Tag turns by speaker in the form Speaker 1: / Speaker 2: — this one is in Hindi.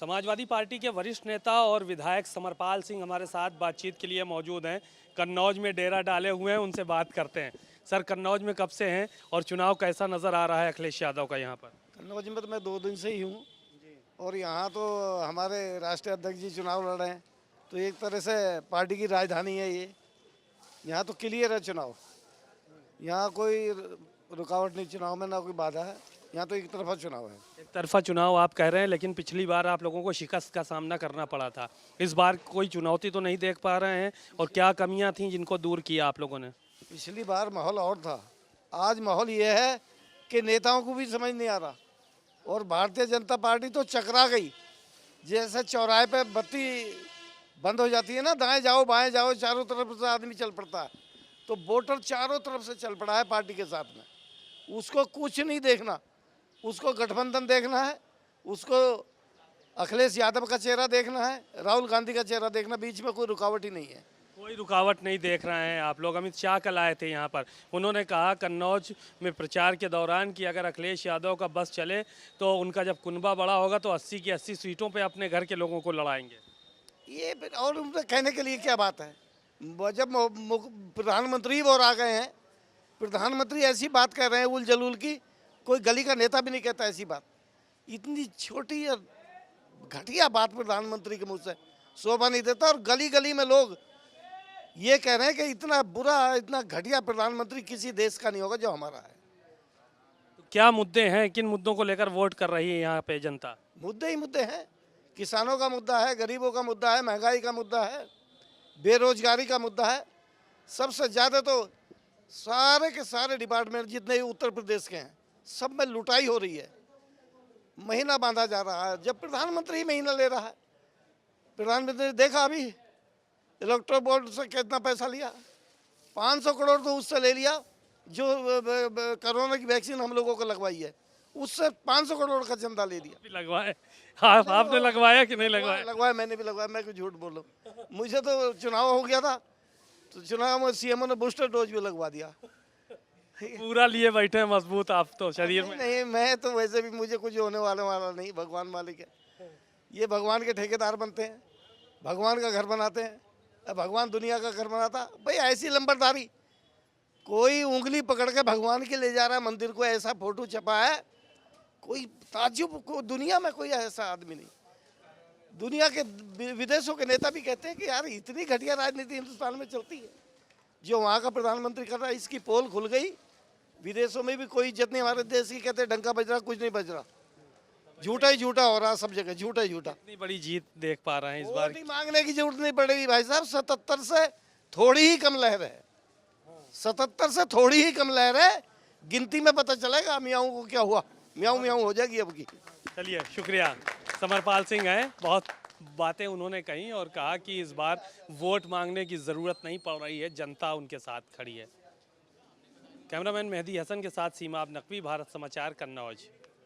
Speaker 1: समाजवादी पार्टी के वरिष्ठ नेता और विधायक समरपाल सिंह हमारे साथ बातचीत के लिए मौजूद हैं। कन्नौज में डेरा डाले हुए हैं, उनसे बात करते हैं। सर, कन्नौज में कब से हैं और चुनाव कैसा नज़र आ रहा है अखिलेश यादव का यहाँ पर?
Speaker 2: कन्नौज में तो मैं 2 दिन से ही हूँ और यहाँ तो हमारे राष्ट्रीय अध्यक्ष जी चुनाव लड़ रहे हैं, तो एक तरह से पार्टी की राजधानी है ये। यहाँ तो क्लियर है चुनाव, यहाँ कोई रुकावट नहीं चुनाव में, ना कोई बाधा है। यहाँ तो एक तरफा चुनाव है।
Speaker 1: एक तरफा चुनाव आप कह रहे हैं, लेकिन पिछली बार आप लोगों को शिकस्त का सामना करना पड़ा था। इस बार कोई चुनौती तो नहीं देख पा रहे हैं, और क्या कमियां थीं जिनको दूर किया आप लोगों ने?
Speaker 2: पिछली बार माहौल और था, आज माहौल ये है कि नेताओं को भी समझ नहीं आ रहा और भारतीय जनता पार्टी तो चकरा गई। जैसे चौराहे पे बत्ती बंद हो जाती है ना, दाएं जाओ बाएं जाओ, चारों तरफ से आदमी चल पड़ता है, तो वोटर चारों तरफ से चल पड़ा है पार्टी के साथ में। उसको कुछ नहीं देखना, उसको गठबंधन देखना है, उसको अखिलेश यादव का चेहरा देखना है, राहुल गांधी का चेहरा देखना, बीच में कोई रुकावट ही नहीं है।
Speaker 1: कोई रुकावट नहीं देख रहे हैं आप लोग। अमित शाह कल आए थे यहाँ पर, उन्होंने कहा कन्नौज में प्रचार के दौरान कि अगर अखिलेश यादव का बस चले तो उनका जब कुनबा बड़ा होगा तो 80 की 80 सीटों पे अपने घर के लोगों को लड़ाएंगे।
Speaker 2: ये और उनसे कहने के लिए क्या बात है? जब प्रधानमंत्री और आ गए हैं, प्रधानमंत्री ऐसी बात कर रहे हैं उल जलूल की, कोई गली का नेता भी नहीं कहता ऐसी बात। इतनी छोटी और घटिया बात प्रधानमंत्री के मुंह से शोभा नहीं देता, और गली गली में लोग ये कह रहे हैं कि इतना बुरा, इतना घटिया प्रधानमंत्री किसी देश का नहीं होगा जो हमारा है।
Speaker 1: तो क्या मुद्दे हैं, किन मुद्दों को लेकर वोट कर रही है यहाँ पे जनता?
Speaker 2: मुद्दे ही मुद्दे हैं। किसानों का मुद्दा है, गरीबों का मुद्दा है, महंगाई का मुद्दा है, बेरोजगारी का मुद्दा है। सबसे ज़्यादा तो सारे के सारे डिपार्टमेंट जितने उत्तर प्रदेश के हैं, सब में लुटाई हो रही है। महीना बांधा जा रहा है, जब प्रधानमंत्री ही महीना ले रहा है। प्रधानमंत्री ने देखा अभी इलेक्ट्रो बोर्ड से कितना पैसा लिया, 500 करोड़ तो उससे ले लिया जो कोरोना की वैक्सीन हम लोगों को लगवाई है, उससे 500 करोड़ का चंदा ले लिया।
Speaker 1: लगवाए? हाँ, आपने लगवाया कि नहीं लगवाया?
Speaker 2: लगवाया, मैंने भी लगवाया, मैं कुछ झूठ बोल रहा हूँ। मुझे तो चुनाव हो गया था, तो चुनाव में सीएमओ ने बूस्टर डोज भी लगवा दिया।
Speaker 1: पूरा लिए बैठे हैं मजबूत आप तो शरीर में।
Speaker 2: नहीं, मैं तो वैसे भी, मुझे कुछ होने वाला नहीं, भगवान मालिक है। ये भगवान के ठेकेदार बनते हैं, भगवान का घर बनाते हैं। अब भगवान दुनिया का घर बनाता भाई? ऐसी लंबरदारी, कोई उंगली पकड़ के भगवान के ले जा रहा है मंदिर को, ऐसा फोटो छपा है, कोई ताज्जुब को दुनिया में कोई ऐसा आदमी नहीं। दुनिया के विदेशों के नेता भी कहते हैं कि यार इतनी घटिया राजनीति हिंदुस्तान में चलती है जो वहाँ का प्रधानमंत्री कर रहा है। इसकी पोल खुल गई, विदेशों में भी कोई इज्जत नहीं हमारे देश की। कहते डंका बज रहा, कुछ नहीं बज रहा, झूठा ही झूठा हो रहा, सब जगह झूठा ही झूठा।
Speaker 1: इतनी बड़ी जीत देख पा रहे हैं इस बार?
Speaker 2: वोट मांगने की जरूरत नहीं पड़ेगी भाई साहब, 77 से थोड़ी ही कम लहर है, 77 से थोड़ी ही कम लहर है। गिनती में पता चलेगा मियाँ को क्या हुआ, म्याऊं म्याऊं हो जाएगी अब की।
Speaker 1: चलिए, शुक्रिया। समरपाल सिंह हैं, बहुत बातें उन्होंने कही और कहा कि इस बार वोट मांगने की ज़रूरत नहीं पड़ रही है, जनता उनके साथ खड़ी है। कैमरामैन मेहदी हसन के साथ सीमा नकवी, भारत समाचार, कन्नौज।